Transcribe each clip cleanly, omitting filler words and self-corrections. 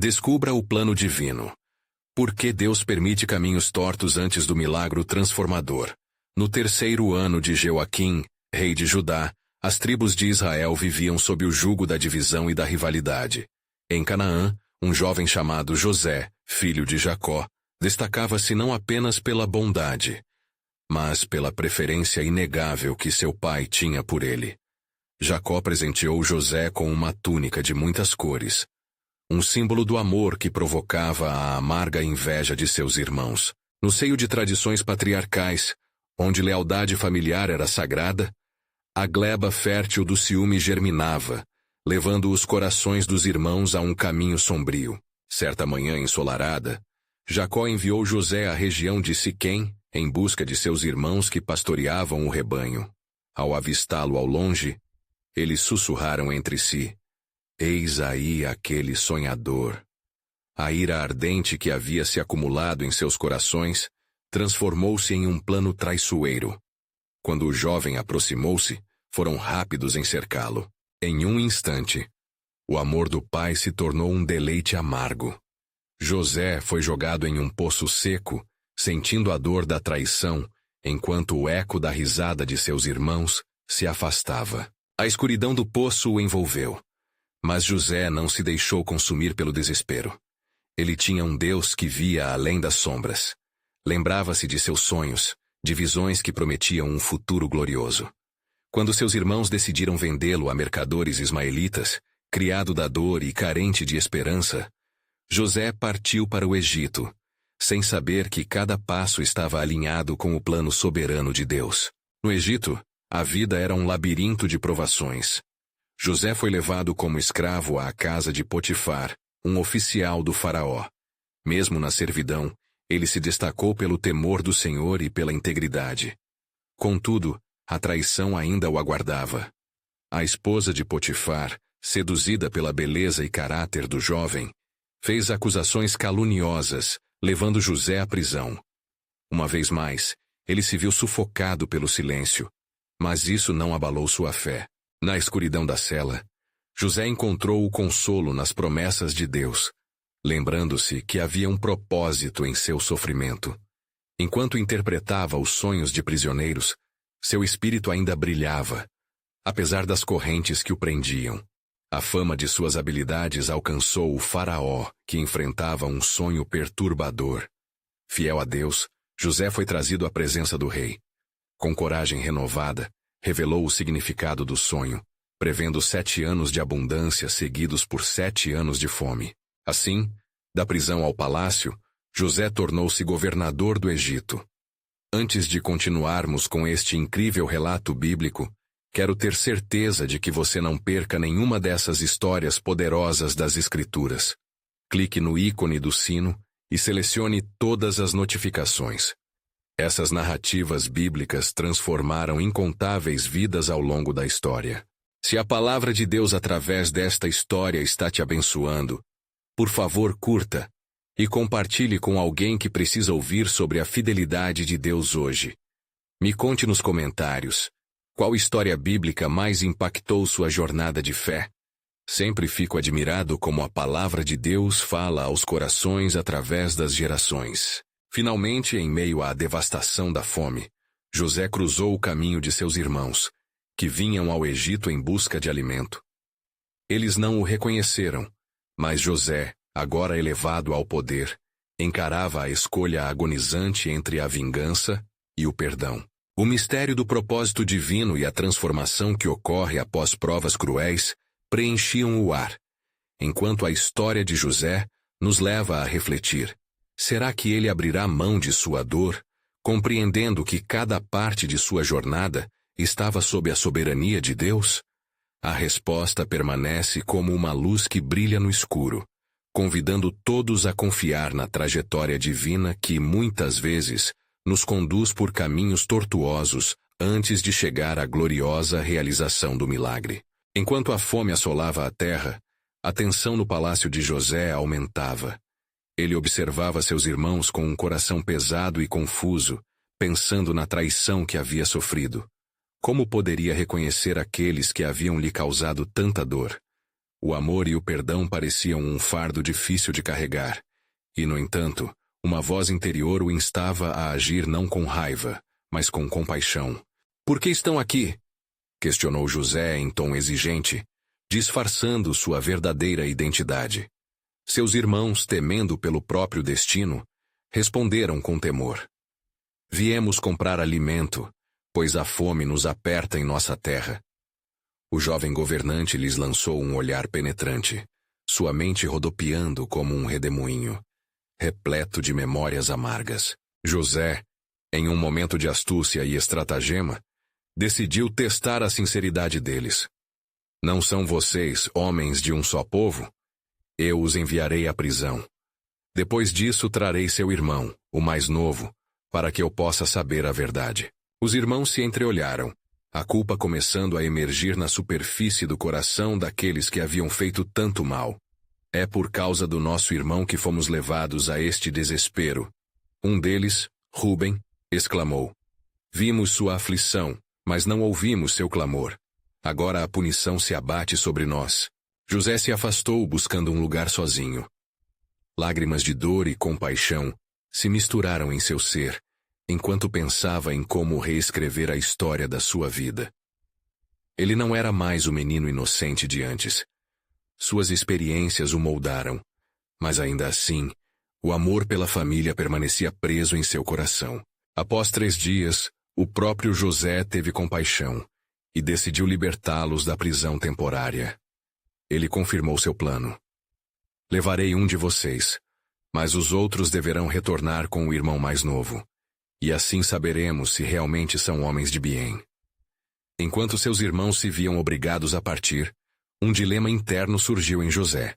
Descubra o plano divino. Por que Deus permite caminhos tortos antes do milagre transformador? No 3º ano de Jeoaquim, rei de Judá, as tribos de Israel viviam sob o jugo da divisão e da rivalidade. Em Canaã, um jovem chamado José, filho de Jacó, destacava-se não apenas pela bondade, mas pela preferência inegável que seu pai tinha por ele. Jacó presenteou José com uma túnica de muitas cores, um símbolo do amor que provocava a amarga inveja de seus irmãos. No seio de tradições patriarcais, onde lealdade familiar era sagrada, a gleba fértil do ciúme germinava, levando os corações dos irmãos a um caminho sombrio. Certa manhã ensolarada, Jacó enviou José à região de Siquém, em busca de seus irmãos que pastoreavam o rebanho. Ao avistá-lo ao longe, eles sussurraram entre si: "Eis aí aquele sonhador." A ira ardente que havia se acumulado em seus corações transformou-se em um plano traiçoeiro. Quando o jovem aproximou-se, foram rápidos em cercá-lo. Em um instante, o amor do pai se tornou um deleite amargo. José foi jogado em um poço seco, sentindo a dor da traição, enquanto o eco da risada de seus irmãos se afastava. A escuridão do poço o envolveu. Mas José não se deixou consumir pelo desespero. Ele tinha um Deus que via além das sombras. Lembrava-se de seus sonhos, de visões que prometiam um futuro glorioso. Quando seus irmãos decidiram vendê-lo a mercadores ismaelitas, criado da dor e carente de esperança, José partiu para o Egito, sem saber que cada passo estava alinhado com o plano soberano de Deus. No Egito, a vida era um labirinto de provações. José foi levado como escravo à casa de Potifar, um oficial do faraó. Mesmo na servidão, ele se destacou pelo temor do Senhor e pela integridade. Contudo, a traição ainda o aguardava. A esposa de Potifar, seduzida pela beleza e caráter do jovem, fez acusações caluniosas, levando José à prisão. Uma vez mais, ele se viu sufocado pelo silêncio, mas isso não abalou sua fé. Na escuridão da cela, José encontrou o consolo nas promessas de Deus, lembrando-se que havia um propósito em seu sofrimento. Enquanto interpretava os sonhos de prisioneiros, seu espírito ainda brilhava, apesar das correntes que o prendiam. A fama de suas habilidades alcançou o faraó, que enfrentava um sonho perturbador. Fiel a Deus, José foi trazido à presença do rei. Com coragem renovada, revelou o significado do sonho, prevendo 7 anos de abundância seguidos por 7 anos de fome. Assim, da prisão ao palácio, José tornou-se governador do Egito. Antes de continuarmos com este incrível relato bíblico, quero ter certeza de que você não perca nenhuma dessas histórias poderosas das Escrituras. Clique no ícone do sino e selecione todas as notificações. Essas narrativas bíblicas transformaram incontáveis vidas ao longo da história. Se a palavra de Deus através desta história está te abençoando, por favor, curta e compartilhe com alguém que precisa ouvir sobre a fidelidade de Deus hoje. Me conte nos comentários qual história bíblica mais impactou sua jornada de fé. Sempre fico admirado como a palavra de Deus fala aos corações através das gerações. Finalmente, em meio à devastação da fome, José cruzou o caminho de seus irmãos, que vinham ao Egito em busca de alimento. Eles não o reconheceram, mas José, agora elevado ao poder, encarava a escolha agonizante entre a vingança e o perdão. O mistério do propósito divino e a transformação que ocorre após provas cruéis preenchiam o ar, enquanto a história de José nos leva a refletir. Será que ele abrirá mão de sua dor, compreendendo que cada parte de sua jornada estava sob a soberania de Deus? A resposta permanece como uma luz que brilha no escuro, convidando todos a confiar na trajetória divina que, muitas vezes, nos conduz por caminhos tortuosos antes de chegar à gloriosa realização do milagre. Enquanto a fome assolava a terra, a tensão no palácio de José aumentava. Ele observava seus irmãos com um coração pesado e confuso, pensando na traição que havia sofrido. Como poderia reconhecer aqueles que haviam lhe causado tanta dor? O amor e o perdão pareciam um fardo difícil de carregar, e, no entanto, uma voz interior o instava a agir não com raiva, mas com compaixão. "Por que estão aqui?" questionou José em tom exigente, disfarçando sua verdadeira identidade. Seus irmãos, temendo pelo próprio destino, responderam com temor: "Viemos comprar alimento, pois a fome nos aperta em nossa terra." O jovem governante lhes lançou um olhar penetrante, sua mente rodopiando como um redemoinho, repleto de memórias amargas. José, em um momento de astúcia e estratagema, decidiu testar a sinceridade deles. "Não são vocês homens de um só povo? Eu os enviarei à prisão. Depois disso trarei seu irmão, o mais novo, para que eu possa saber a verdade." Os irmãos se entreolharam, a culpa começando a emergir na superfície do coração daqueles que haviam feito tanto mal. "É por causa do nosso irmão que fomos levados a este desespero." Um deles, Rúben, exclamou: "Vimos sua aflição, mas não ouvimos seu clamor. Agora a punição se abate sobre nós." José se afastou buscando um lugar sozinho. Lágrimas de dor e compaixão se misturaram em seu ser, enquanto pensava em como reescrever a história da sua vida. Ele não era mais o menino inocente de antes. Suas experiências o moldaram, mas ainda assim, o amor pela família permanecia preso em seu coração. Após 3 dias, o próprio José teve compaixão e decidiu libertá-los da prisão temporária. Ele confirmou seu plano: "Levarei um de vocês, mas os outros deverão retornar com o irmão mais novo. E assim saberemos se realmente são homens de bem." Enquanto seus irmãos se viam obrigados a partir, um dilema interno surgiu em José.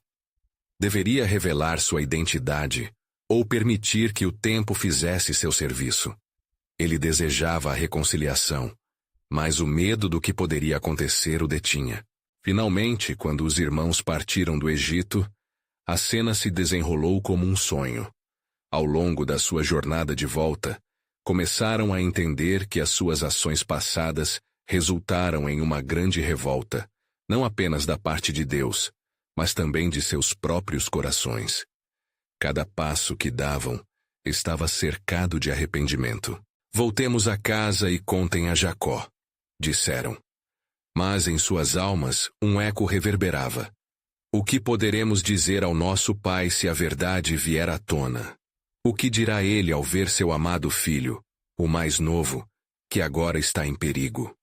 Deveria revelar sua identidade ou permitir que o tempo fizesse seu serviço? Ele desejava a reconciliação, mas o medo do que poderia acontecer o detinha. Finalmente, quando os irmãos partiram do Egito, a cena se desenrolou como um sonho. Ao longo da sua jornada de volta, começaram a entender que as suas ações passadas resultaram em uma grande revolta, não apenas da parte de Deus, mas também de seus próprios corações. Cada passo que davam estava cercado de arrependimento. "Voltemos a casa e contem a Jacó", disseram. Mas em suas almas um eco reverberava: "O que poderemos dizer ao nosso pai se a verdade vier à tona? O que dirá ele ao ver seu amado filho, o mais novo, que agora está em perigo?"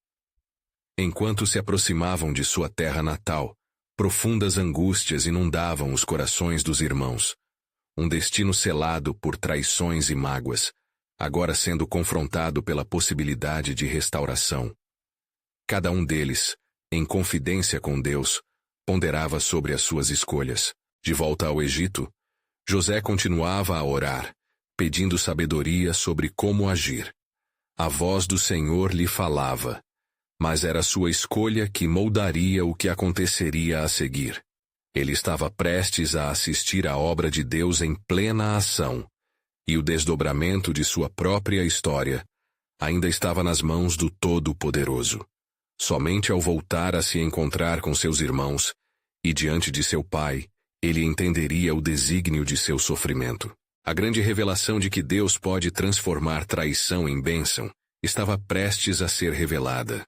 Enquanto se aproximavam de sua terra natal, profundas angústias inundavam os corações dos irmãos. Um destino selado por traições e mágoas, agora sendo confrontado pela possibilidade de restauração. Cada um deles, em confidência com Deus, ponderava sobre as suas escolhas. De volta ao Egito, José continuava a orar, pedindo sabedoria sobre como agir. A voz do Senhor lhe falava, mas era sua escolha que moldaria o que aconteceria a seguir. Ele estava prestes a assistir à obra de Deus em plena ação, e o desdobramento de sua própria história ainda estava nas mãos do Todo-Poderoso. Somente ao voltar a se encontrar com seus irmãos e diante de seu pai, ele entenderia o desígnio de seu sofrimento. A grande revelação de que Deus pode transformar traição em bênção estava prestes a ser revelada.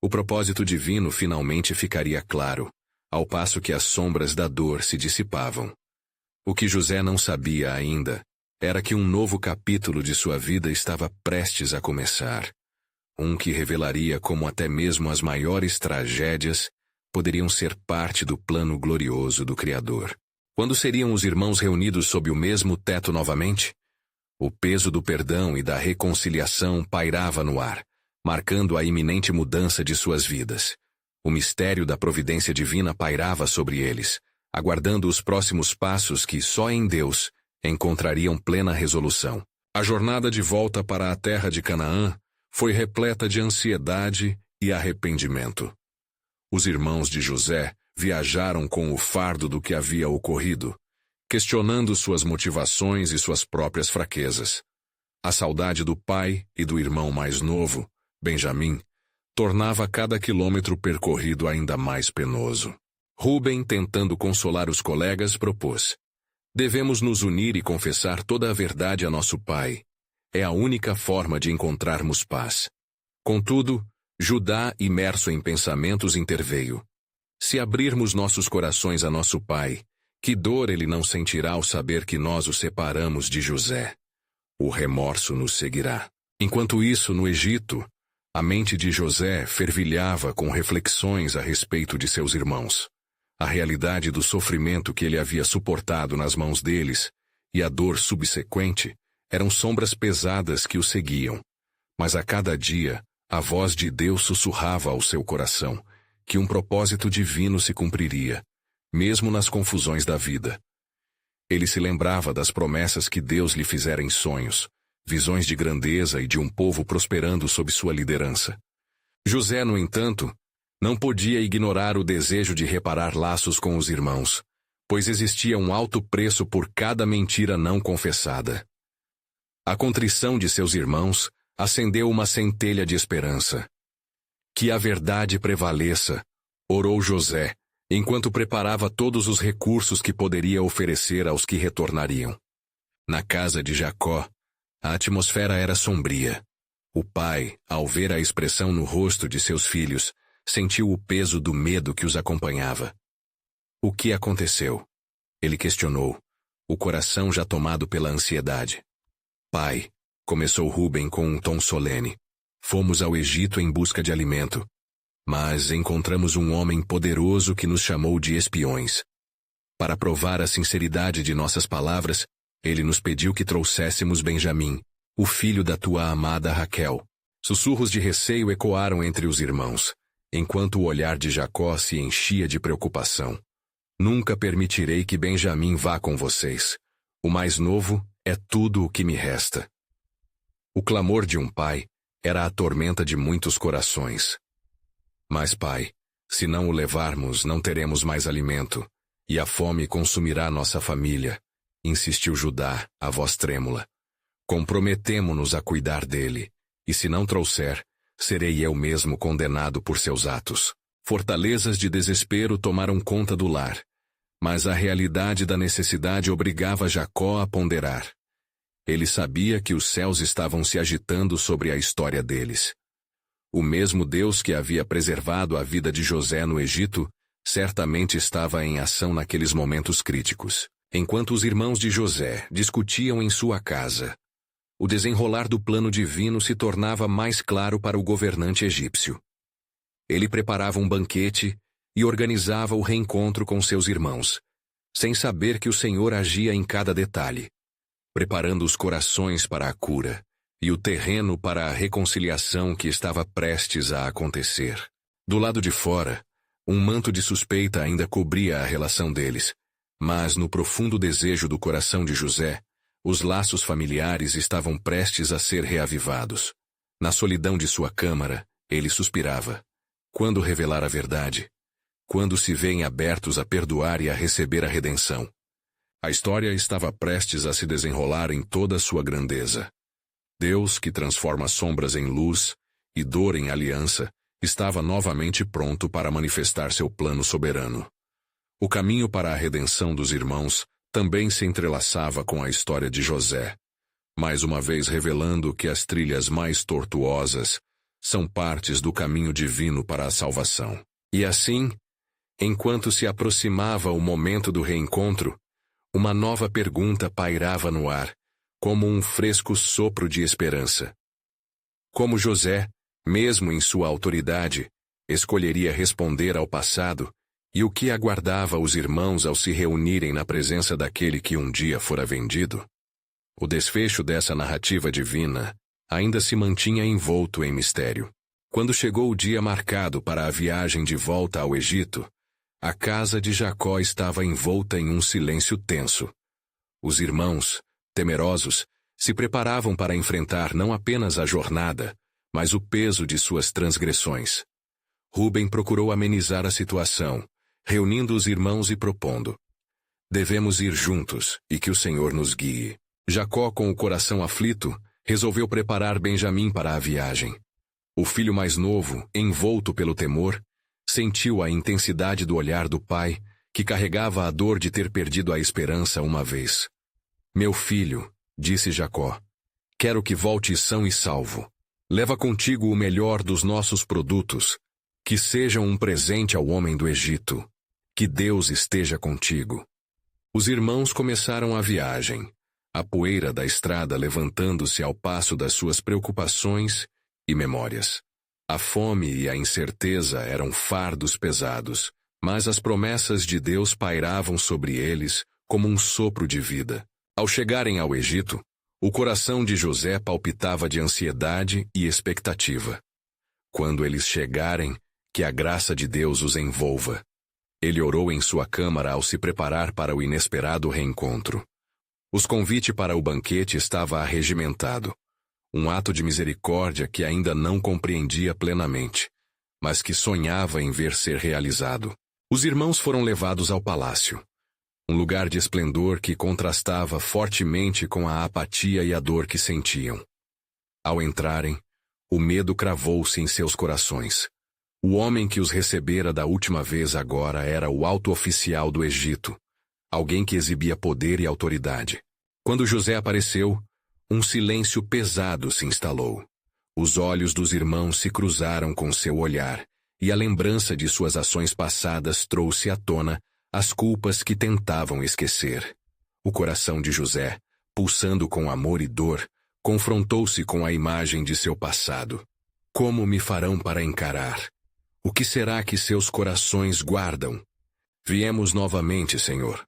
O propósito divino finalmente ficaria claro, ao passo que as sombras da dor se dissipavam. O que José não sabia ainda era que um novo capítulo de sua vida estava prestes a começar. Um que revelaria como até mesmo as maiores tragédias poderiam ser parte do plano glorioso do Criador. Quando seriam os irmãos reunidos sob o mesmo teto novamente? O peso do perdão e da reconciliação pairava no ar, marcando a iminente mudança de suas vidas. O mistério da providência divina pairava sobre eles, aguardando os próximos passos que só em Deus encontrariam plena resolução. A jornada de volta para a terra de Canaã foi repleta de ansiedade e arrependimento. Os irmãos de José viajaram com o fardo do que havia ocorrido, questionando suas motivações e suas próprias fraquezas. A saudade do pai e do irmão mais novo, Benjamim, tornava cada quilômetro percorrido ainda mais penoso. Rúben, tentando consolar os colegas, propôs: devemos nos unir e confessar toda a verdade a nosso pai. É a única forma de encontrarmos paz. Contudo, Judá, imerso em pensamentos, interveio. Se abrirmos nossos corações a nosso pai, que dor ele não sentirá ao saber que nós o separamos de José? O remorso nos seguirá. Enquanto isso, no Egito, a mente de José fervilhava com reflexões a respeito de seus irmãos. A realidade do sofrimento que ele havia suportado nas mãos deles e a dor subsequente eram sombras pesadas que o seguiam. Mas a cada dia, a voz de Deus sussurrava ao seu coração que um propósito divino se cumpriria, mesmo nas confusões da vida. Ele se lembrava das promessas que Deus lhe fizera em sonhos, visões de grandeza e de um povo prosperando sob sua liderança. José, no entanto, não podia ignorar o desejo de reparar laços com os irmãos, pois existia um alto preço por cada mentira não confessada. A contrição de seus irmãos acendeu uma centelha de esperança. Que a verdade prevaleça, orou José, enquanto preparava todos os recursos que poderia oferecer aos que retornariam. Na casa de Jacó, a atmosfera era sombria. O pai, ao ver a expressão no rosto de seus filhos, sentiu o peso do medo que os acompanhava. O que aconteceu? Ele questionou, o coração já tomado pela ansiedade. Pai, começou Rúben com um tom solene, fomos ao Egito em busca de alimento. Mas encontramos um homem poderoso que nos chamou de espiões. Para provar a sinceridade de nossas palavras, ele nos pediu que trouxéssemos Benjamim, o filho da tua amada Raquel. Sussurros de receio ecoaram entre os irmãos, enquanto o olhar de Jacó se enchia de preocupação. Nunca permitirei que Benjamim vá com vocês. O mais novo é tudo o que me resta. O clamor de um pai era a tormenta de muitos corações. Mas, pai, se não o levarmos, não teremos mais alimento, e a fome consumirá nossa família, insistiu Judá, a voz trêmula. Comprometemo-nos a cuidar dele, e se não trouxer, serei eu mesmo condenado por seus atos. Fortalezas de desespero tomaram conta do lar, mas a realidade da necessidade obrigava Jacó a ponderar. Ele sabia que os céus estavam se agitando sobre a história deles. O mesmo Deus que havia preservado a vida de José no Egito, certamente estava em ação naqueles momentos críticos. Enquanto os irmãos de José discutiam em sua casa, o desenrolar do plano divino se tornava mais claro para o governante egípcio. Ele preparava um banquete e organizava o reencontro com seus irmãos, sem saber que o Senhor agia em cada detalhe, preparando os corações para a cura e o terreno para a reconciliação que estava prestes a acontecer. Do lado de fora, um manto de suspeita ainda cobria a relação deles, mas no profundo desejo do coração de José, os laços familiares estavam prestes a ser reavivados. Na solidão de sua câmara, ele suspirava. Quando revelar a verdade? Quando se veem abertos a perdoar e a receber a redenção? A história estava prestes a se desenrolar em toda a sua grandeza. Deus, que transforma sombras em luz e dor em aliança, estava novamente pronto para manifestar seu plano soberano. O caminho para a redenção dos irmãos também se entrelaçava com a história de José, mais uma vez revelando que as trilhas mais tortuosas são partes do caminho divino para a salvação. E assim, enquanto se aproximava o momento do reencontro, uma nova pergunta pairava no ar, como um fresco sopro de esperança. Como José, mesmo em sua autoridade, escolheria responder ao passado, e o que aguardava os irmãos ao se reunirem na presença daquele que um dia fora vendido? O desfecho dessa narrativa divina ainda se mantinha envolto em mistério. Quando chegou o dia marcado para a viagem de volta ao Egito, a casa de Jacó estava envolta em um silêncio tenso. Os irmãos, temerosos, se preparavam para enfrentar não apenas a jornada, mas o peso de suas transgressões. Rúben procurou amenizar a situação, reunindo os irmãos e propondo: devemos ir juntos, e que o Senhor nos guie. Jacó, com o coração aflito, resolveu preparar Benjamim para a viagem. O filho mais novo, envolto pelo temor, Sentiu a intensidade do olhar do pai, que carregava a dor de ter perdido a esperança uma vez. Meu filho, disse Jacó, quero que voltes são e salvo. Leva contigo o melhor dos nossos produtos, que sejam um presente ao homem do Egito. Que Deus esteja contigo. Os irmãos começaram a viagem, a poeira da estrada levantando-se ao passo das suas preocupações e memórias. A fome e a incerteza eram fardos pesados, mas as promessas de Deus pairavam sobre eles como um sopro de vida. Ao chegarem ao Egito, o coração de José palpitava de ansiedade e expectativa. Quando eles chegarem, que a graça de Deus os envolva. Ele orou em sua câmara ao se preparar para o inesperado reencontro. O convite para o banquete estava arregimentado, um ato de misericórdia que ainda não compreendia plenamente, mas que sonhava em ver ser realizado. Os irmãos foram levados ao palácio, um lugar de esplendor que contrastava fortemente com a apatia e a dor que sentiam. Ao entrarem, o medo cravou-se em seus corações. O homem que os recebera da última vez agora era o alto oficial do Egito, alguém que exibia poder e autoridade. Quando José apareceu, um silêncio pesado se instalou. Os olhos dos irmãos se cruzaram com seu olhar, e a lembrança de suas ações passadas trouxe à tona as culpas que tentavam esquecer. O coração de José, pulsando com amor e dor, confrontou-se com a imagem de seu passado. Como me farão para encarar? O que será que seus corações guardam? Viemos novamente, Senhor,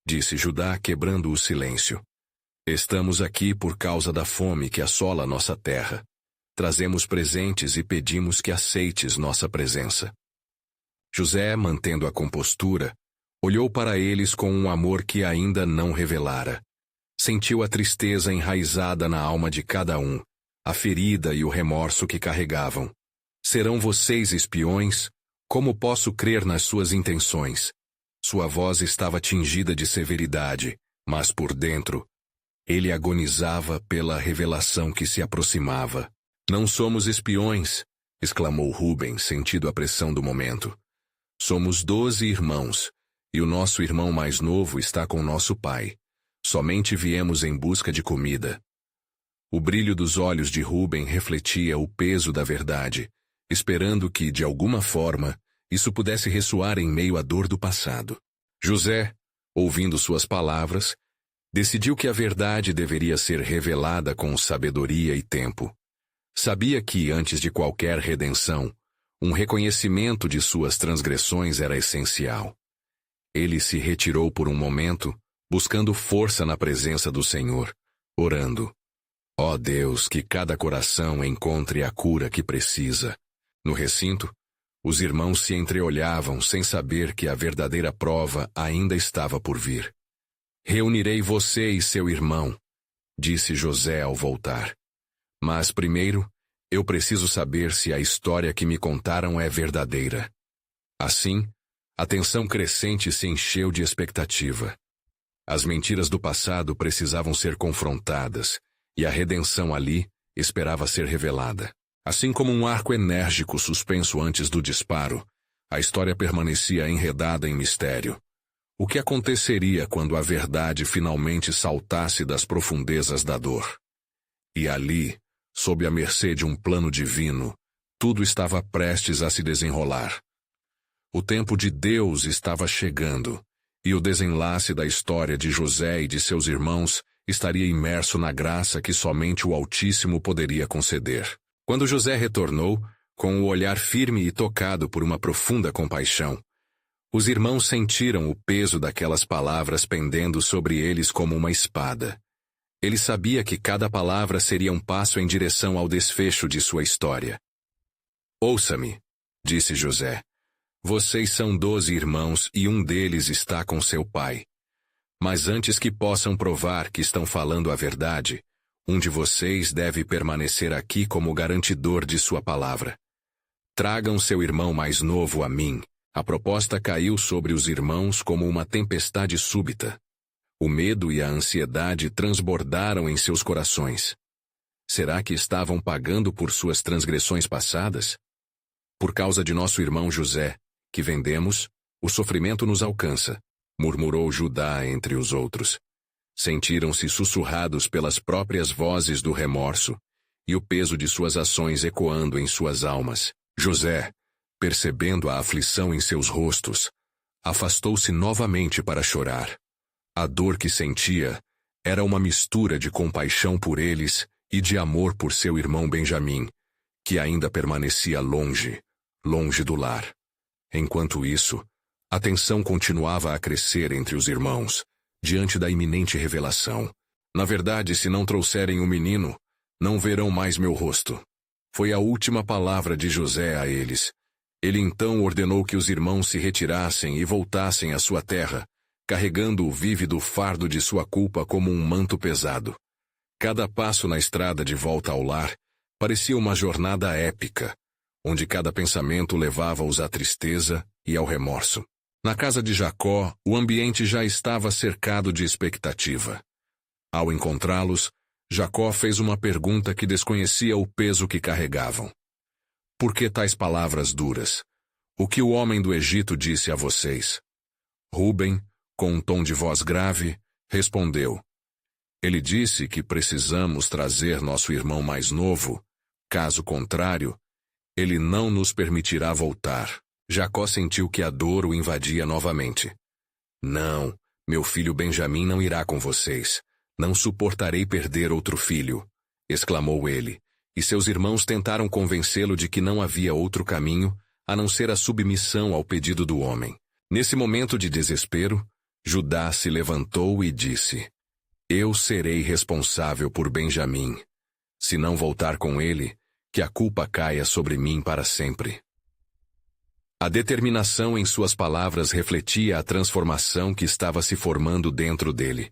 disse Judá, quebrando o silêncio. Estamos aqui por causa da fome que assola nossa terra. Trazemos presentes e pedimos que aceites nossa presença. José, mantendo a compostura, olhou para eles com um amor que ainda não revelara. Sentiu a tristeza enraizada na alma de cada um, a ferida e o remorso que carregavam. Serão vocês espiões? Como posso crer nas suas intenções? Sua voz estava tingida de severidade, mas por dentro, ele agonizava pela revelação que se aproximava. Não somos espiões, exclamou Rúben, sentindo a pressão do momento. Somos 12 irmãos, e o nosso irmão mais novo está com nosso pai. Somente viemos em busca de comida. O brilho dos olhos de Rúben refletia o peso da verdade, esperando que, de alguma forma, isso pudesse ressoar em meio à dor do passado. José, ouvindo suas palavras, decidiu que a verdade deveria ser revelada com sabedoria e tempo. Sabia que, antes de qualquer redenção, um reconhecimento de suas transgressões era essencial. Ele se retirou por um momento, buscando força na presença do Senhor, orando. Ó Deus, que cada coração encontre a cura que precisa. No recinto, os irmãos se entreolhavam sem saber que a verdadeira prova ainda estava por vir. Reunirei você e seu irmão, disse José ao voltar. Mas primeiro, eu preciso saber se a história que me contaram é verdadeira. Assim, a tensão crescente se encheu de expectativa. As mentiras do passado precisavam ser confrontadas, e a redenção ali esperava ser revelada. Assim como um arco enérgico suspenso antes do disparo, a história permanecia enredada em mistério. O que aconteceria quando a verdade finalmente saltasse das profundezas da dor? E ali, sob a mercê de um plano divino, tudo estava prestes a se desenrolar. O tempo de Deus estava chegando, e o desenlace da história de José e de seus irmãos estaria imerso na graça que somente o Altíssimo poderia conceder. Quando José retornou, com o olhar firme e tocado por uma profunda compaixão, os irmãos sentiram o peso daquelas palavras pendendo sobre eles como uma espada. Ele sabia que cada palavra seria um passo em direção ao desfecho de sua história. Ouça-me, disse José. Vocês são 12 irmãos e um deles está com seu pai. Mas antes que possam provar que estão falando a verdade, um de vocês deve permanecer aqui como garantidor de sua palavra. Tragam seu irmão mais novo a mim. A proposta caiu sobre os irmãos como uma tempestade súbita. O medo e a ansiedade transbordaram em seus corações. Será que estavam pagando por suas transgressões passadas? Por causa de nosso irmão José, que vendemos, o sofrimento nos alcança, murmurou Judá entre os outros. Sentiram-se sussurrados pelas próprias vozes do remorso, e o peso de suas ações ecoando em suas almas. José, percebendo a aflição em seus rostos, afastou-se novamente para chorar. A dor que sentia era uma mistura de compaixão por eles e de amor por seu irmão Benjamim, que ainda permanecia longe, longe do lar. Enquanto isso, a tensão continuava a crescer entre os irmãos, diante da iminente revelação. Na verdade, se não trouxerem o menino, não verão mais meu rosto. Foi a última palavra de José a eles. Ele então ordenou que os irmãos se retirassem e voltassem à sua terra, carregando o vívido fardo de sua culpa como um manto pesado. Cada passo na estrada de volta ao lar parecia uma jornada épica, onde cada pensamento levava-os à tristeza e ao remorso. Na casa de Jacó, o ambiente já estava cercado de expectativa. Ao encontrá-los, Jacó fez uma pergunta que desconhecia o peso que carregavam. Por que tais palavras duras? O que o homem do Egito disse a vocês? Rúben, com um tom de voz grave, respondeu. Ele disse que precisamos trazer nosso irmão mais novo. Caso contrário, ele não nos permitirá voltar. Jacó sentiu que a dor o invadia novamente. Não, meu filho Benjamim não irá com vocês. Não suportarei perder outro filho, exclamou ele, e seus irmãos tentaram convencê-lo de que não havia outro caminho, a não ser a submissão ao pedido do homem. Nesse momento de desespero, Judá se levantou e disse, eu serei responsável por Benjamim. Se não voltar com ele, que a culpa caia sobre mim para sempre. A determinação em suas palavras refletia a transformação que estava se formando dentro dele.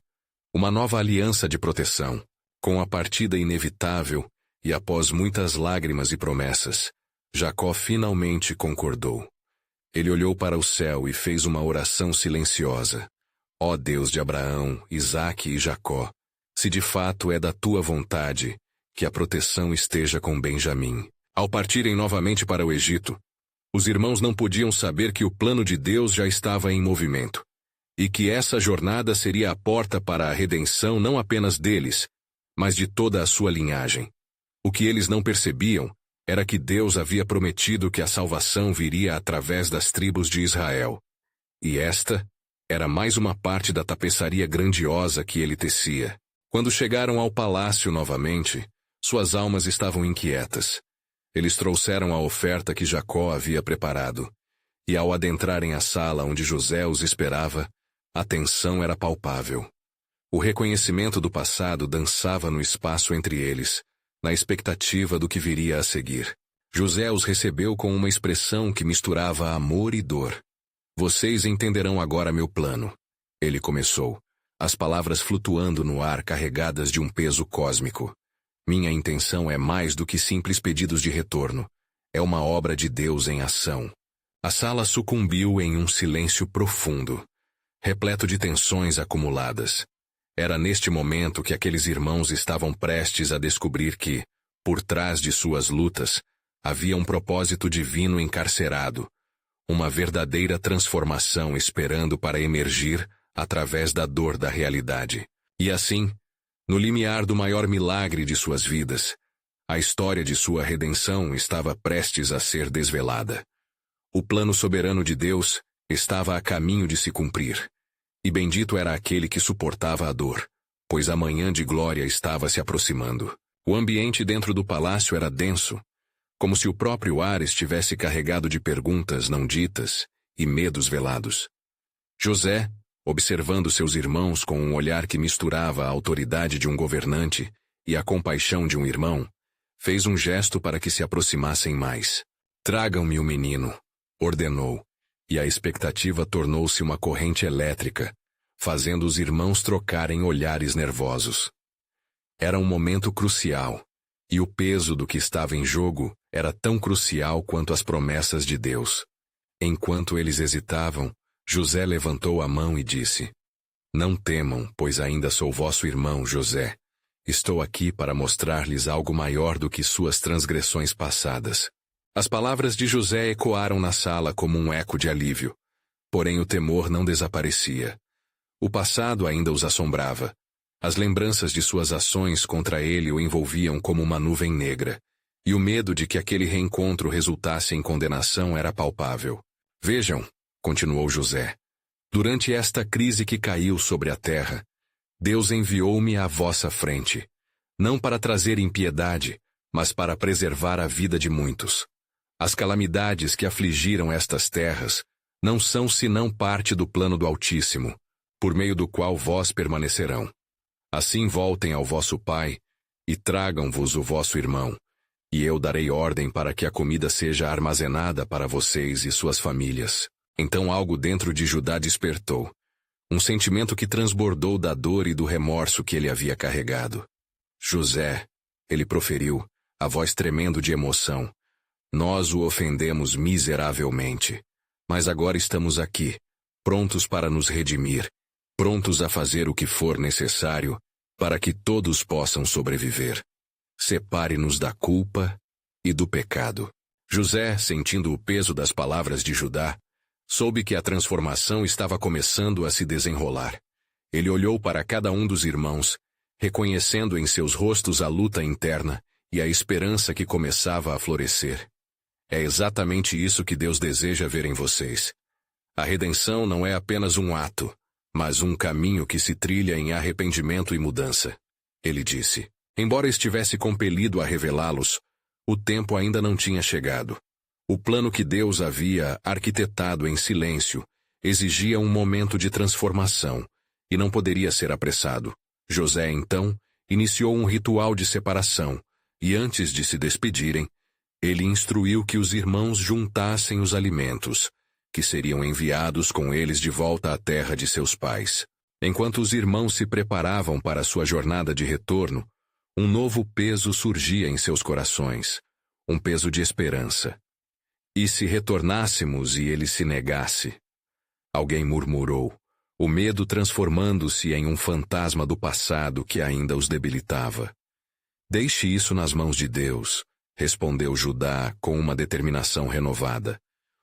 Uma nova aliança de proteção. Com a partida inevitável, e após muitas lágrimas e promessas, Jacó finalmente concordou. Ele olhou para o céu e fez uma oração silenciosa. Ó Deus de Abraão, Isaque e Jacó, se de fato é da tua vontade, que a proteção esteja com Benjamim. Ao partirem novamente para o Egito, os irmãos não podiam saber que o plano de Deus já estava em movimento, e que essa jornada seria a porta para a redenção não apenas deles, mas de toda a sua linhagem. O que eles não percebiam era que Deus havia prometido que a salvação viria através das tribos de Israel. E esta era mais uma parte da tapeçaria grandiosa que ele tecia. Quando chegaram ao palácio novamente, suas almas estavam inquietas. Eles trouxeram a oferta que Jacó havia preparado, e ao adentrarem a sala onde José os esperava, a tensão era palpável. O reconhecimento do passado dançava no espaço entre eles, na expectativa do que viria a seguir. José os recebeu com uma expressão que misturava amor e dor. Vocês entenderão agora meu plano. Ele começou, as palavras flutuando no ar carregadas de um peso cósmico. Minha intenção é mais do que simples pedidos de retorno. É uma obra de Deus em ação. A sala sucumbiu em um silêncio profundo, repleto de tensões acumuladas. Era neste momento que aqueles irmãos estavam prestes a descobrir que, por trás de suas lutas, havia um propósito divino encarcerado, uma verdadeira transformação esperando para emergir através da dor da realidade. E assim, no limiar do maior milagre de suas vidas, a história de sua redenção estava prestes a ser desvelada. O plano soberano de Deus estava a caminho de se cumprir. E bendito era aquele que suportava a dor, pois a manhã de glória estava se aproximando. O ambiente dentro do palácio era denso, como se o próprio ar estivesse carregado de perguntas não ditas e medos velados. José, observando seus irmãos com um olhar que misturava a autoridade de um governante e a compaixão de um irmão, fez um gesto para que se aproximassem mais. Tragam-me o menino, ordenou. E a expectativa tornou-se uma corrente elétrica, fazendo os irmãos trocarem olhares nervosos. Era um momento crucial, e o peso do que estava em jogo era tão crucial quanto as promessas de Deus. Enquanto eles hesitavam, José levantou a mão e disse, não temam, pois ainda sou vosso irmão, José. Estou aqui para mostrar-lhes algo maior do que suas transgressões passadas. As palavras de José ecoaram na sala como um eco de alívio. Porém o temor não desaparecia. O passado ainda os assombrava. As lembranças de suas ações contra ele o envolviam como uma nuvem negra. E o medo de que aquele reencontro resultasse em condenação era palpável. Vejam, continuou José, durante esta crise que caiu sobre a terra, Deus enviou-me à vossa frente, não para trazer impiedade, mas para preservar a vida de muitos. As calamidades que afligiram estas terras não são senão parte do plano do Altíssimo, por meio do qual vós permanecerão. Assim voltem ao vosso pai e tragam-vos o vosso irmão, e eu darei ordem para que a comida seja armazenada para vocês e suas famílias. Então algo dentro de Judá despertou, um sentimento que transbordou da dor e do remorso que ele havia carregado. José, ele proferiu, a voz tremendo de emoção, nós o ofendemos miseravelmente, mas agora estamos aqui, prontos para nos redimir, prontos a fazer o que for necessário, para que todos possam sobreviver. Separe-nos da culpa e do pecado. José, sentindo o peso das palavras de Judá, soube que a transformação estava começando a se desenrolar. Ele olhou para cada um dos irmãos, reconhecendo em seus rostos a luta interna e a esperança que começava a florescer. É exatamente isso que Deus deseja ver em vocês. A redenção não é apenas um ato, mas um caminho que se trilha em arrependimento e mudança. Ele disse. Embora estivesse compelido a revelá-los, o tempo ainda não tinha chegado. O plano que Deus havia arquitetado em silêncio exigia um momento de transformação, e não poderia ser apressado. José, então, iniciou um ritual de separação, e antes de se despedirem, ele instruiu que os irmãos juntassem os alimentos, que seriam enviados com eles de volta à terra de seus pais. Enquanto os irmãos se preparavam para sua jornada de retorno, um novo peso surgia em seus corações, um peso de esperança. E se retornássemos e ele se negasse? Alguém murmurou, o medo transformando-se em um fantasma do passado que ainda os debilitava. Deixe isso nas mãos de Deus, respondeu Judá com uma determinação renovada.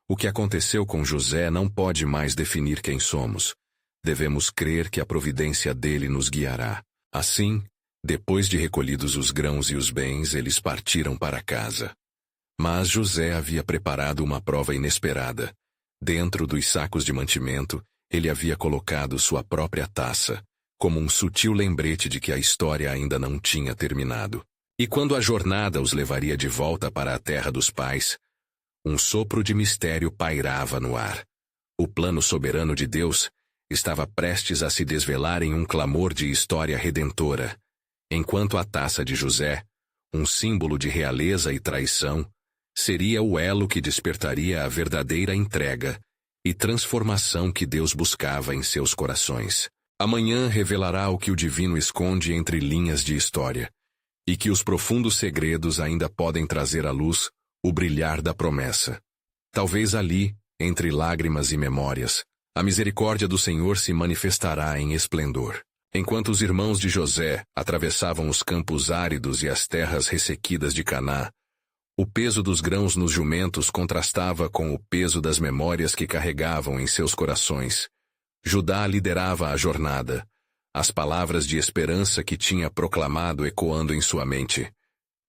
O que aconteceu com José não pode mais definir quem somos. Devemos crer que a providência dele nos guiará. Assim, depois de recolhidos os grãos e os bens, eles partiram para casa. Mas José havia preparado uma prova inesperada. Dentro dos sacos de mantimento, ele havia colocado sua própria taça, como um sutil lembrete de que a história ainda não tinha terminado. E quando a jornada os levaria de volta para a terra dos pais, um sopro de mistério pairava no ar. O plano soberano de Deus estava prestes a se desvelar em um clamor de história redentora, enquanto a taça de José, um símbolo de realeza e traição, seria o elo que despertaria a verdadeira entrega e transformação que Deus buscava em seus corações. Amanhã revelará o que o divino esconde entre linhas de história, e que os profundos segredos ainda podem trazer à luz o brilhar da promessa. Talvez ali, entre lágrimas e memórias, a misericórdia do Senhor se manifestará em esplendor. Enquanto os irmãos de José atravessavam os campos áridos e as terras ressequidas de Canaã, o peso dos grãos nos jumentos contrastava com o peso das memórias que carregavam em seus corações. Judá liderava a jornada, as palavras de esperança que tinha proclamado ecoando em sua mente.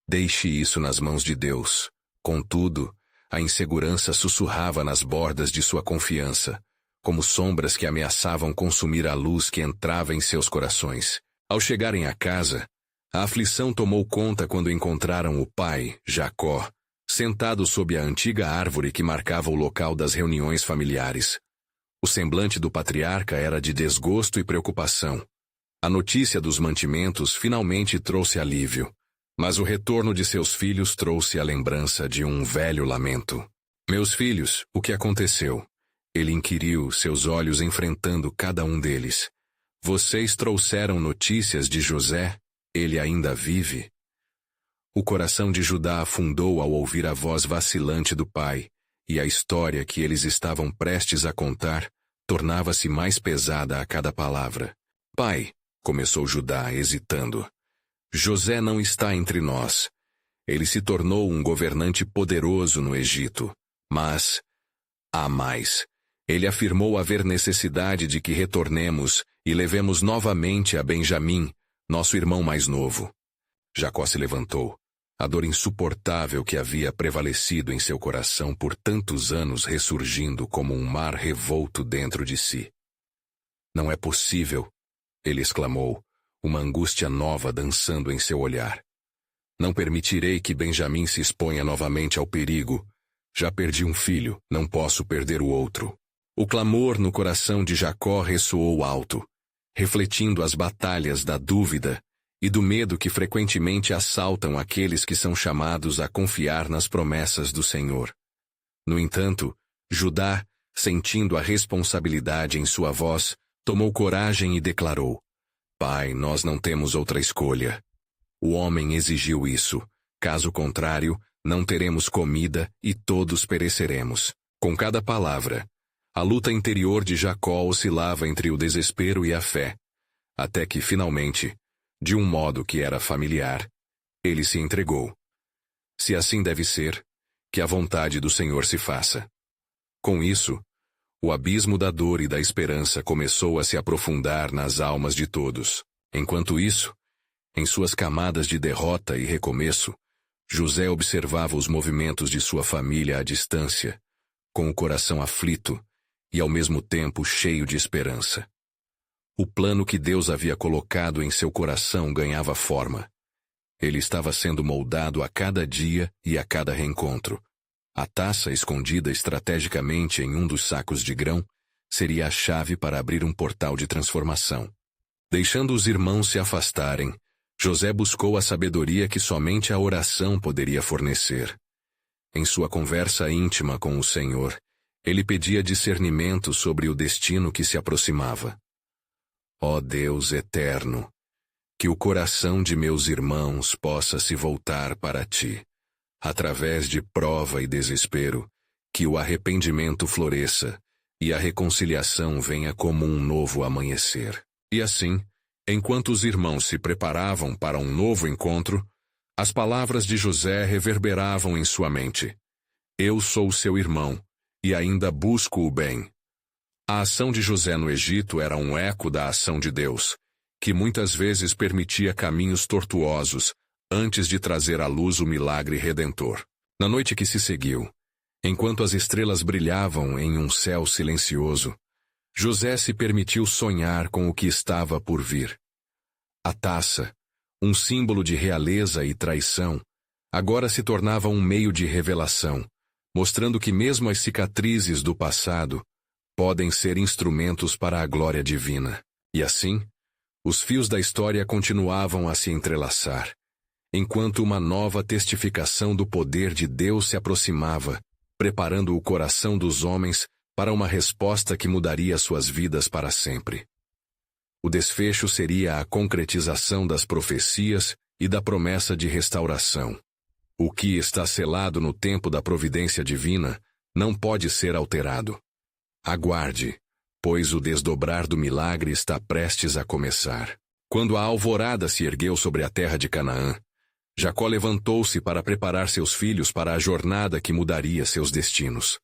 Deixe isso nas mãos de Deus. Contudo, a insegurança sussurrava nas bordas de sua confiança, como sombras que ameaçavam consumir a luz que entrava em seus corações. Ao chegarem à casa, a aflição tomou conta quando encontraram o pai, Jacó, sentado sob a antiga árvore que marcava o local das reuniões familiares. O semblante do patriarca era de desgosto e preocupação. A notícia dos mantimentos finalmente trouxe alívio, mas o retorno de seus filhos trouxe a lembrança de um velho lamento. Meus filhos, o que aconteceu? Ele inquiriu, seus olhos enfrentando cada um deles. Vocês trouxeram notícias de José? Ele ainda vive? O coração de Judá afundou ao ouvir a voz vacilante do pai, e a história que eles estavam prestes a contar tornava-se mais pesada a cada palavra. Pai, começou Judá, hesitando. José não está entre nós. Ele se tornou um governante poderoso no Egito. Mas, há mais. Ele afirmou haver necessidade de que retornemos e levemos novamente a Benjamim, nosso irmão mais novo. Jacó se levantou. A dor insuportável que havia prevalecido em seu coração por tantos anos ressurgindo como um mar revolto dentro de si. Não é possível, ele exclamou, uma angústia nova dançando em seu olhar. Não permitirei que Benjamim se exponha novamente ao perigo. Já perdi um filho, não posso perder o outro. O clamor no coração de Jacó ressoou alto, refletindo as batalhas da dúvida e do medo que frequentemente assaltam aqueles que são chamados a confiar nas promessas do Senhor. No entanto, Judá, sentindo a responsabilidade em sua voz, tomou coragem e declarou: Pai, nós não temos outra escolha. O homem exigiu isso. Caso contrário, não teremos comida e todos pereceremos. Com cada palavra, a luta interior de Jacó oscilava entre o desespero e a fé, até que, finalmente, de um modo que era familiar, ele se entregou. Se assim deve ser, que a vontade do Senhor se faça. Com isso, o abismo da dor e da esperança começou a se aprofundar nas almas de todos. Enquanto isso, em suas camadas de derrota e recomeço, José observava os movimentos de sua família à distância, com o coração aflito e ao mesmo tempo cheio de esperança. O plano que Deus havia colocado em seu coração ganhava forma. Ele estava sendo moldado a cada dia e a cada reencontro. A taça escondida estrategicamente em um dos sacos de grão seria a chave para abrir um portal de transformação. Deixando os irmãos se afastarem, José buscou a sabedoria que somente a oração poderia fornecer. Em sua conversa íntima com o Senhor, ele pedia discernimento sobre o destino que se aproximava. Ó Deus eterno, que o coração de meus irmãos possa se voltar para ti. Através de prova e desespero, que o arrependimento floresça e a reconciliação venha como um novo amanhecer. E assim, enquanto os irmãos se preparavam para um novo encontro, as palavras de José reverberavam em sua mente. Eu sou seu irmão, e ainda busco o bem. A ação de José no Egito era um eco da ação de Deus, que muitas vezes permitia caminhos tortuosos, antes de trazer à luz o milagre redentor. Na noite que se seguiu, enquanto as estrelas brilhavam em um céu silencioso, José se permitiu sonhar com o que estava por vir. A taça, um símbolo de realeza e traição, agora se tornava um meio de revelação, mostrando que mesmo as cicatrizes do passado podem ser instrumentos para a glória divina. E assim, os fios da história continuavam a se entrelaçar, enquanto uma nova testificação do poder de Deus se aproximava, preparando o coração dos homens para uma resposta que mudaria suas vidas para sempre. O desfecho seria a concretização das profecias e da promessa de restauração. O que está selado no tempo da providência divina não pode ser alterado. Aguarde, pois o desdobrar do milagre está prestes a começar. Quando a alvorada se ergueu sobre a terra de Canaã, Jacó levantou-se para preparar seus filhos para a jornada que mudaria seus destinos.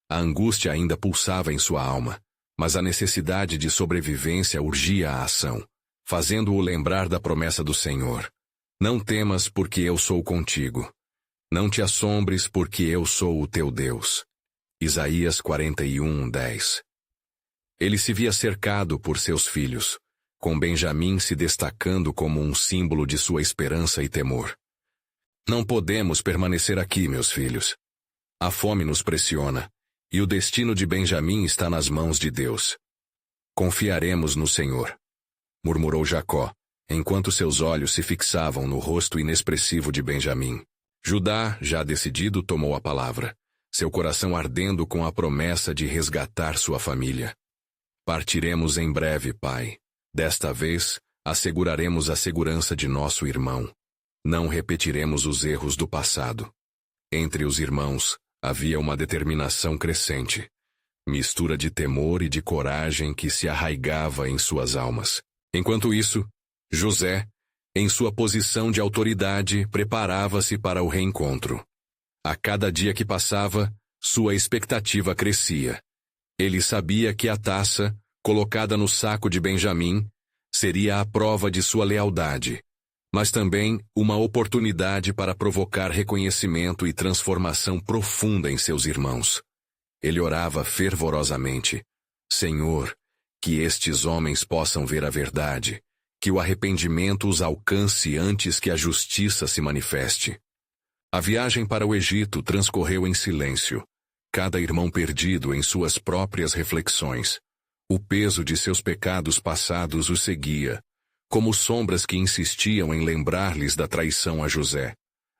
A angústia ainda pulsava em sua alma, mas a necessidade de sobrevivência urgia a ação, fazendo-o lembrar da promessa do Senhor. Não temas, porque eu sou contigo. Não te assombres, porque eu sou o teu Deus. Isaías 41:10. Ele se via cercado por seus filhos, com Benjamim se destacando como um símbolo de sua esperança e temor. Não podemos permanecer aqui, meus filhos. A fome nos pressiona, e o destino de Benjamim está nas mãos de Deus. Confiaremos no Senhor, murmurou Jacó, enquanto seus olhos se fixavam no rosto inexpressivo de Benjamim. Judá, já decidido, tomou a palavra, seu coração ardendo com a promessa de resgatar sua família. Partiremos em breve, pai. Desta vez, asseguraremos a segurança de nosso irmão. Não repetiremos os erros do passado. Entre os irmãos, havia uma determinação crescente, mistura de temor e de coragem que se arraigava em suas almas. Enquanto isso, José, Em sua posição de autoridade, preparava-se para o reencontro. A cada dia que passava, sua expectativa crescia. Ele sabia que a taça, colocada no saco de Benjamim, seria a prova de sua lealdade, mas também uma oportunidade para provocar reconhecimento e transformação profunda em seus irmãos. Ele orava fervorosamente: Senhor, que estes homens possam ver a verdade, que o arrependimento os alcance antes que a justiça se manifeste. A viagem para o Egito transcorreu em silêncio, cada irmão perdido em suas próprias reflexões. O peso de seus pecados passados os seguia, como sombras que insistiam em lembrar-lhes da traição a José.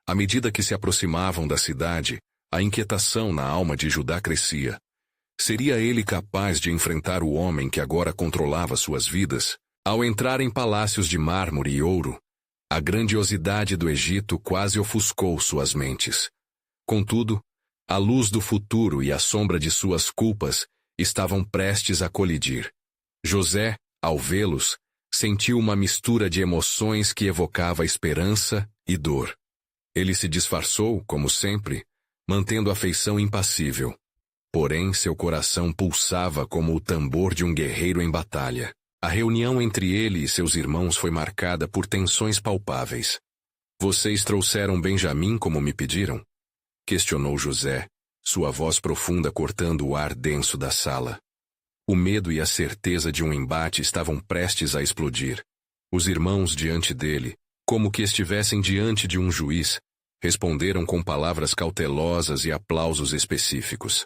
À medida que se aproximavam da cidade, a inquietação na alma de Judá crescia. Seria ele capaz de enfrentar o homem que agora controlava suas vidas? Ao entrar em palácios de mármore e ouro, a grandiosidade do Egito quase ofuscou suas mentes. Contudo, a luz do futuro e a sombra de suas culpas estavam prestes a colidir. José, ao vê-los, sentiu uma mistura de emoções que evocava esperança e dor. Ele se disfarçou, como sempre, mantendo a feição impassível. Porém, seu coração pulsava como o tambor de um guerreiro em batalha. A reunião entre ele e seus irmãos foi marcada por tensões palpáveis. Vocês trouxeram Benjamim como me pediram? Questionou José, sua voz profunda cortando o ar denso da sala. O medo e a certeza de um embate estavam prestes a explodir. Os irmãos diante dele, como que estivessem diante de um juiz, responderam com palavras cautelosas e aplausos específicos.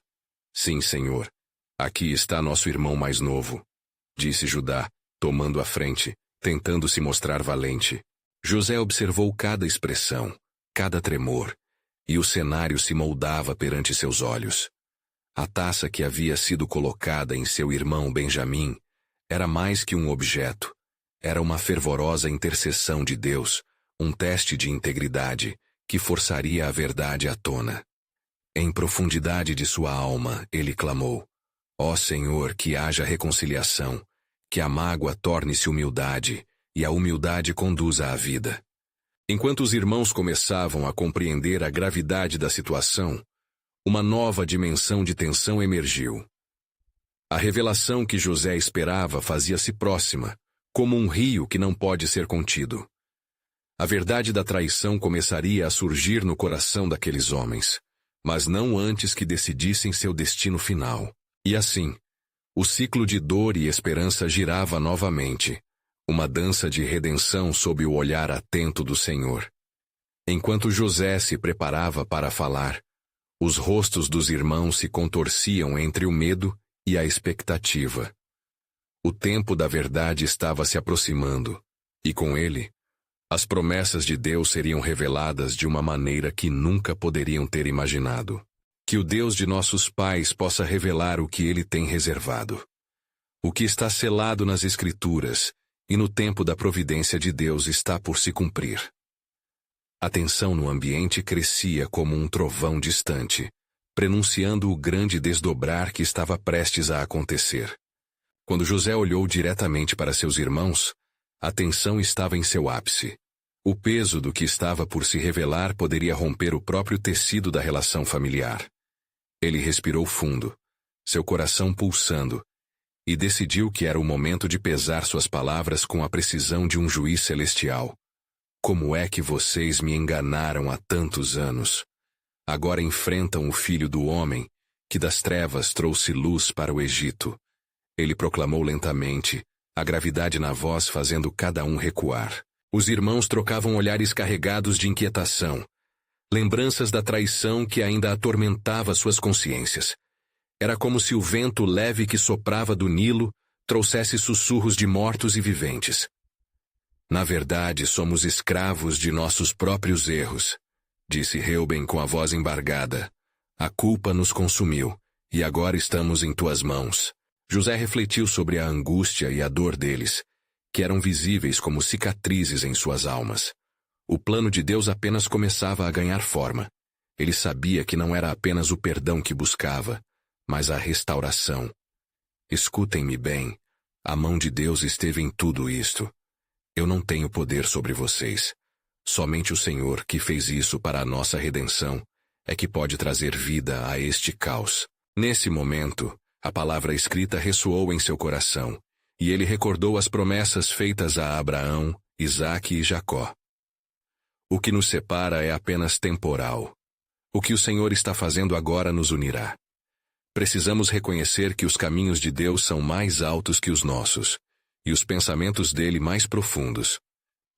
Sim, senhor. Aqui está nosso irmão mais novo, disse Judá, tomando a frente, tentando se mostrar valente. José observou cada expressão, cada tremor, e o cenário se moldava perante seus olhos. A taça que havia sido colocada em seu irmão Benjamim era mais que um objeto. Era uma fervorosa intercessão de Deus, um teste de integridade que forçaria a verdade à tona. Em profundidade de sua alma, ele clamou: Ó Senhor, que haja reconciliação, que a mágoa torne-se humildade e a humildade conduza à vida. Enquanto os irmãos começavam a compreender a gravidade da situação, uma nova dimensão de tensão emergiu. A revelação que José esperava fazia-se próxima, como um rio que não pode ser contido. A verdade da traição começaria a surgir no coração daqueles homens, mas não antes que decidissem seu destino final. E assim, o ciclo de dor e esperança girava novamente, uma dança de redenção sob o olhar atento do Senhor. Enquanto José se preparava para falar, os rostos dos irmãos se contorciam entre o medo e a expectativa. O tempo da verdade estava se aproximando, e com ele, as promessas de Deus seriam reveladas de uma maneira que nunca poderiam ter imaginado. Que o Deus de nossos pais possa revelar o que Ele tem reservado. O que está selado nas Escrituras e no tempo da providência de Deus está por se cumprir. A tensão no ambiente crescia como um trovão distante, prenunciando o grande desdobrar que estava prestes a acontecer. Quando José olhou diretamente para seus irmãos, a tensão estava em seu ápice. O peso do que estava por se revelar poderia romper o próprio tecido da relação familiar. Ele respirou fundo, seu coração pulsando, e decidiu que era o momento de pesar suas palavras com a precisão de um juiz celestial. Como é que vocês me enganaram há tantos anos? Agora enfrentam o Filho do Homem, que das trevas trouxe luz para o Egito. Ele proclamou lentamente, a gravidade na voz fazendo cada um recuar. Os irmãos trocavam olhares carregados de inquietação, lembranças da traição que ainda atormentava suas consciências. Era como se o vento leve que soprava do Nilo trouxesse sussurros de mortos e viventes. Na verdade, somos escravos de nossos próprios erros, disse Reuben com a voz embargada. A culpa nos consumiu, e agora estamos em tuas mãos. José refletiu sobre a angústia e a dor deles, que eram visíveis como cicatrizes em suas almas. O plano de Deus apenas começava a ganhar forma. Ele sabia que não era apenas o perdão que buscava, mas a restauração. Escutem-me bem, a mão de Deus esteve em tudo isto. Eu não tenho poder sobre vocês. Somente o Senhor, que fez isso para a nossa redenção, é que pode trazer vida a este caos. Nesse momento, a palavra escrita ressoou em seu coração, e ele recordou as promessas feitas a Abraão, Isaque e Jacó. O que nos separa é apenas temporal. O que o Senhor está fazendo agora nos unirá. Precisamos reconhecer que os caminhos de Deus são mais altos que os nossos, e os pensamentos dele mais profundos.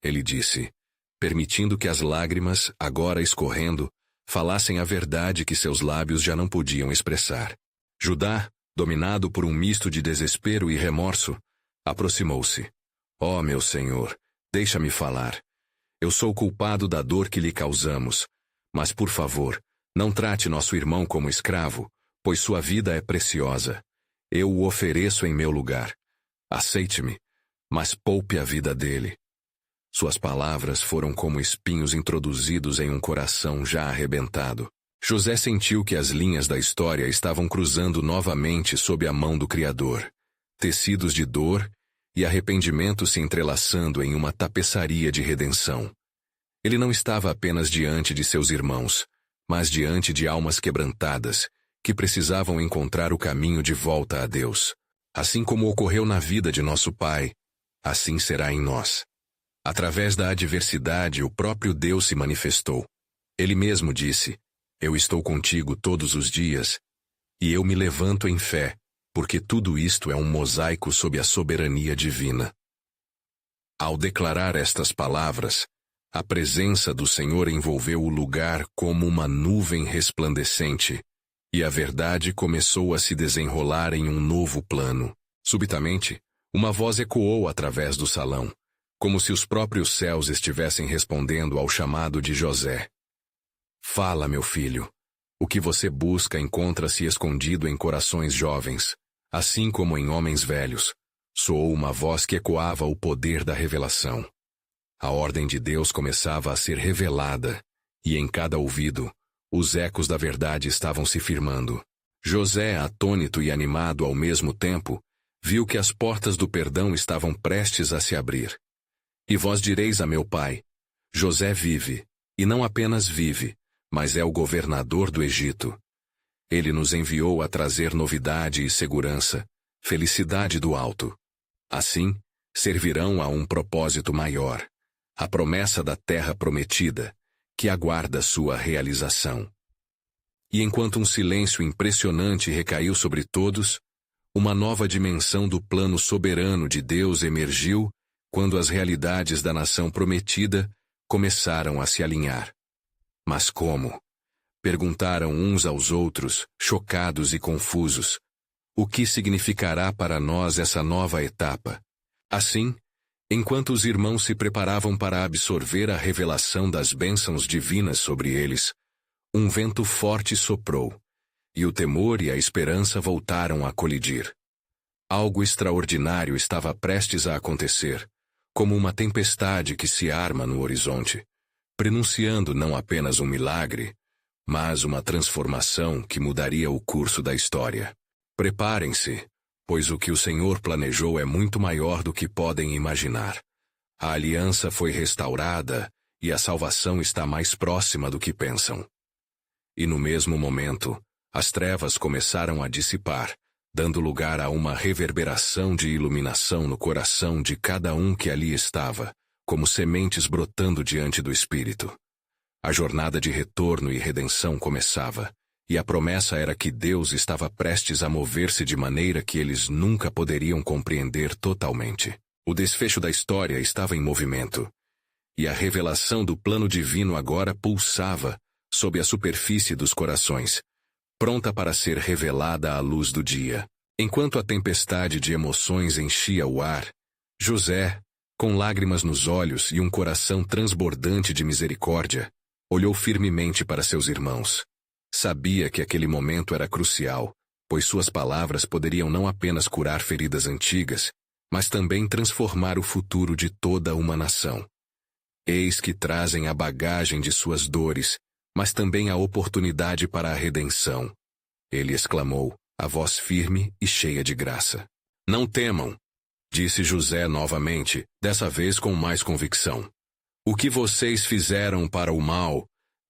Ele disse, permitindo que as lágrimas, agora escorrendo, falassem a verdade que seus lábios já não podiam expressar. Judá, dominado por um misto de desespero e remorso, aproximou-se. Ó, meu Senhor, deixa-me falar. Eu sou culpado da dor que lhe causamos, mas, por favor, não trate nosso irmão como escravo, pois sua vida é preciosa. Eu o ofereço em meu lugar. Aceite-me, mas poupe a vida dele. Suas palavras foram como espinhos introduzidos em um coração já arrebentado. José sentiu que as linhas da história estavam cruzando novamente sob a mão do Criador. Tecidos de dor e arrependimento se entrelaçando em uma tapeçaria de redenção. Ele não estava apenas diante de seus irmãos, mas diante de almas quebrantadas, que precisavam encontrar o caminho de volta a Deus. Assim como ocorreu na vida de nosso pai, assim será em nós. Através da adversidade, o próprio Deus se manifestou. Ele mesmo disse, eu estou contigo todos os dias, e eu me levanto em fé, porque tudo isto é um mosaico sob a soberania divina. Ao declarar estas palavras, a presença do Senhor envolveu o lugar como uma nuvem resplandecente, e a verdade começou a se desenrolar em um novo plano. Subitamente, uma voz ecoou através do salão, como se os próprios céus estivessem respondendo ao chamado de José. Fala, meu filho. O que você busca encontra-se escondido em corações jovens, assim como em homens velhos. Soou uma voz que ecoava o poder da revelação. A ordem de Deus começava a ser revelada, e em cada ouvido, os ecos da verdade estavam se firmando. José, atônito e animado ao mesmo tempo, viu que as portas do perdão estavam prestes a se abrir. E vós direis a meu pai, José vive, e não apenas vive, mas é o governador do Egito. Ele nos enviou a trazer novidade e segurança, felicidade do alto. Assim, servirão a um propósito maior, a promessa da terra prometida, que aguarda sua realização. E enquanto um silêncio impressionante recaiu sobre todos, uma nova dimensão do plano soberano de Deus emergiu quando as realidades da nação prometida começaram a se alinhar. Mas como? Perguntaram uns aos outros, chocados e confusos. O que significará para nós essa nova etapa? Assim, enquanto os irmãos se preparavam para absorver a revelação das bênçãos divinas sobre eles, um vento forte soprou, e o temor e a esperança voltaram a colidir. Algo extraordinário estava prestes a acontecer, como uma tempestade que se arma no horizonte, prenunciando não apenas um milagre, mas uma transformação que mudaria o curso da história. Preparem-se, pois o que o Senhor planejou é muito maior do que podem imaginar. A aliança foi restaurada e a salvação está mais próxima do que pensam. E no mesmo momento, as trevas começaram a dissipar, dando lugar a uma reverberação de iluminação no coração de cada um que ali estava, como sementes brotando diante do Espírito. A jornada de retorno e redenção começava, e a promessa era que Deus estava prestes a mover-se de maneira que eles nunca poderiam compreender totalmente. O desfecho da história estava em movimento, e a revelação do plano divino agora pulsava sob a superfície dos corações, pronta para ser revelada à luz do dia. Enquanto a tempestade de emoções enchia o ar, José, com lágrimas nos olhos e um coração transbordante de misericórdia, olhou firmemente para seus irmãos. Sabia que aquele momento era crucial, pois suas palavras poderiam não apenas curar feridas antigas, mas também transformar o futuro de toda uma nação. Eis que trazem a bagagem de suas dores, mas também a oportunidade para a redenção. Ele exclamou, a voz firme e cheia de graça. Não temam. Disse José novamente, dessa vez com mais convicção. O que vocês fizeram para o mal,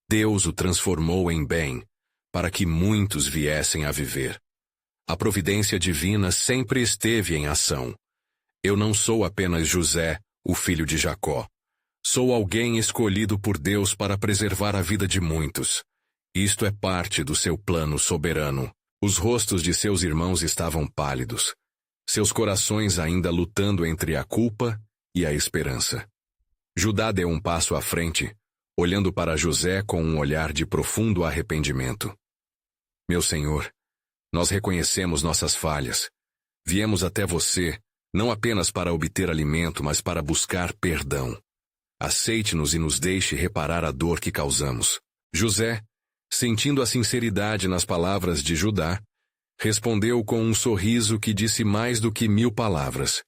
Deus o transformou em bem, para que muitos viessem a viver. A providência divina sempre esteve em ação. Eu não sou apenas José, o filho de Jacó. Sou alguém escolhido por Deus para preservar a vida de muitos. Isto é parte do seu plano soberano. Os rostos de seus irmãos estavam pálidos, seus corações ainda lutando entre a culpa e a esperança. Judá deu um passo à frente, olhando para José com um olhar de profundo arrependimento. Meu senhor, nós reconhecemos nossas falhas. Viemos até você, não apenas para obter alimento, mas para buscar perdão. Aceite-nos e nos deixe reparar a dor que causamos. José, sentindo a sinceridade nas palavras de Judá, respondeu com um sorriso que disse mais do que 1000 palavras.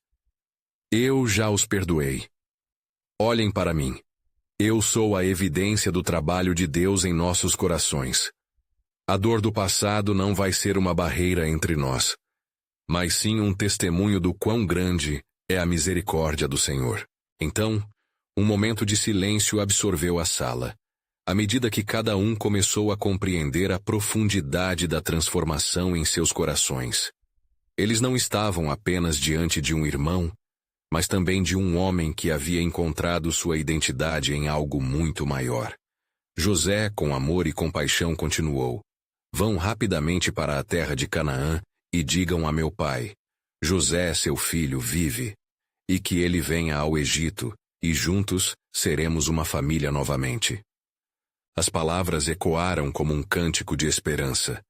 Eu já os perdoei. Olhem para mim. Eu sou a evidência do trabalho de Deus em nossos corações. A dor do passado não vai ser uma barreira entre nós, mas sim um testemunho do quão grande é a misericórdia do Senhor. Então, um momento de silêncio absorveu a sala, à medida que cada um começou a compreender a profundidade da transformação em seus corações. Eles não estavam apenas diante de um irmão, mas também de um homem que havia encontrado sua identidade em algo muito maior. José, com amor e compaixão, continuou: Vão rapidamente para a terra de Canaã e digam a meu pai: José, seu filho, vive, e que ele venha ao Egito, e juntos seremos uma família novamente. As palavras ecoaram como um cântico de esperança,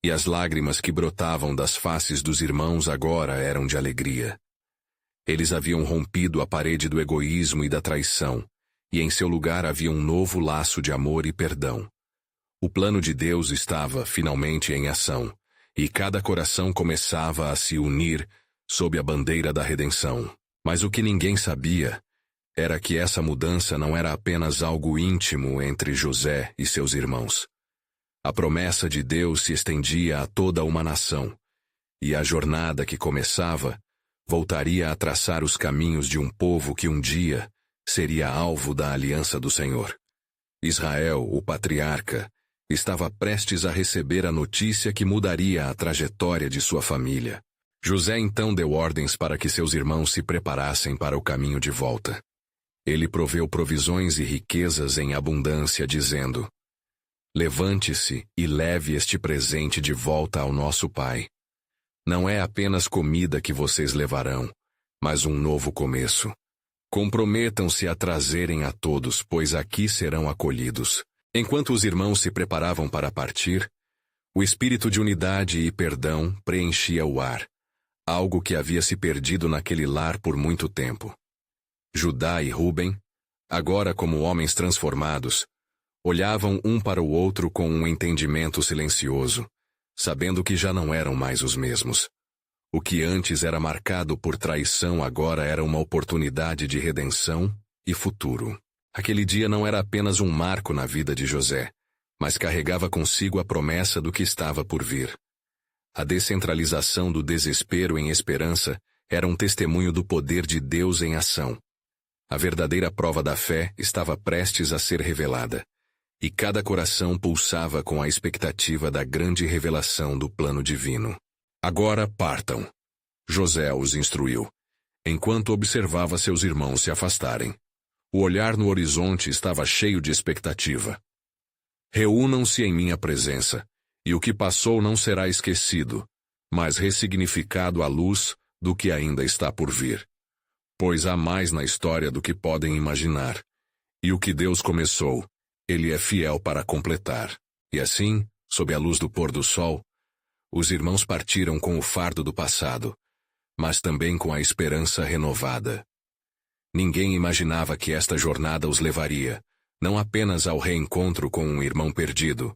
e as lágrimas que brotavam das faces dos irmãos agora eram de alegria. Eles haviam rompido a parede do egoísmo e da traição, e em seu lugar havia um novo laço de amor e perdão. O plano de Deus estava, finalmente, em ação, e cada coração começava a se unir sob a bandeira da redenção. Mas o que ninguém sabia era que essa mudança não era apenas algo íntimo entre José e seus irmãos. A promessa de Deus se estendia a toda uma nação, e a jornada que começava voltaria a traçar os caminhos de um povo que um dia seria alvo da aliança do Senhor. Israel, o patriarca, estava prestes a receber a notícia que mudaria a trajetória de sua família. José então deu ordens para que seus irmãos se preparassem para o caminho de volta. Ele proveu provisões e riquezas em abundância, dizendo: Levante-se e leve este presente de volta ao nosso pai. Não é apenas comida que vocês levarão, mas um novo começo. Comprometam-se a trazerem a todos, pois aqui serão acolhidos. Enquanto os irmãos se preparavam para partir, o espírito de unidade e perdão preenchia o ar, algo que havia se perdido naquele lar por muito tempo. Judá e Rúben, agora como homens transformados, olhavam um para o outro com um entendimento silencioso, sabendo que já não eram mais os mesmos. O que antes era marcado por traição agora era uma oportunidade de redenção e futuro. Aquele dia não era apenas um marco na vida de José, mas carregava consigo a promessa do que estava por vir. A descentralização do desespero em esperança era um testemunho do poder de Deus em ação. A verdadeira prova da fé estava prestes a ser revelada, e cada coração pulsava com a expectativa da grande revelação do plano divino. Agora partam. José os instruiu, enquanto observava seus irmãos se afastarem. O olhar no horizonte estava cheio de expectativa. Reúnam-se em minha presença, e o que passou não será esquecido, mas ressignificado à luz do que ainda está por vir. Pois há mais na história do que podem imaginar, e o que Deus começou, Ele é fiel para completar. E assim, sob a luz do pôr do sol, os irmãos partiram com o fardo do passado, mas também com a esperança renovada. Ninguém imaginava que esta jornada os levaria, não apenas ao reencontro com um irmão perdido,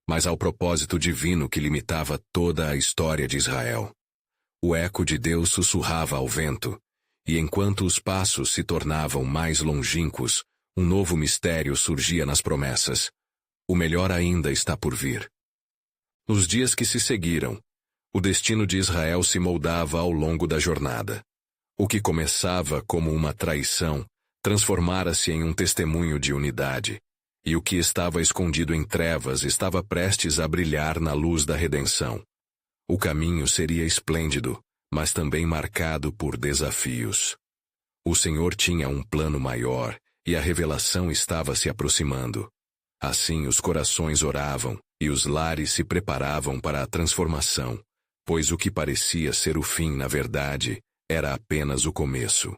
mas ao propósito divino que limitava toda a história de Israel. O eco de Deus sussurrava ao vento, e enquanto os passos se tornavam mais longínquos, um novo mistério surgia nas promessas. O melhor ainda está por vir. Nos dias que se seguiram, o destino de Israel se moldava ao longo da jornada. O que começava como uma traição transformara-se em um testemunho de unidade, e o que estava escondido em trevas estava prestes a brilhar na luz da redenção. O caminho seria esplêndido, mas também marcado por desafios. O Senhor tinha um plano maior, e a revelação estava se aproximando. Assim os corações oravam, e os lares se preparavam para a transformação, pois o que parecia ser o fim, na verdade, era apenas o começo.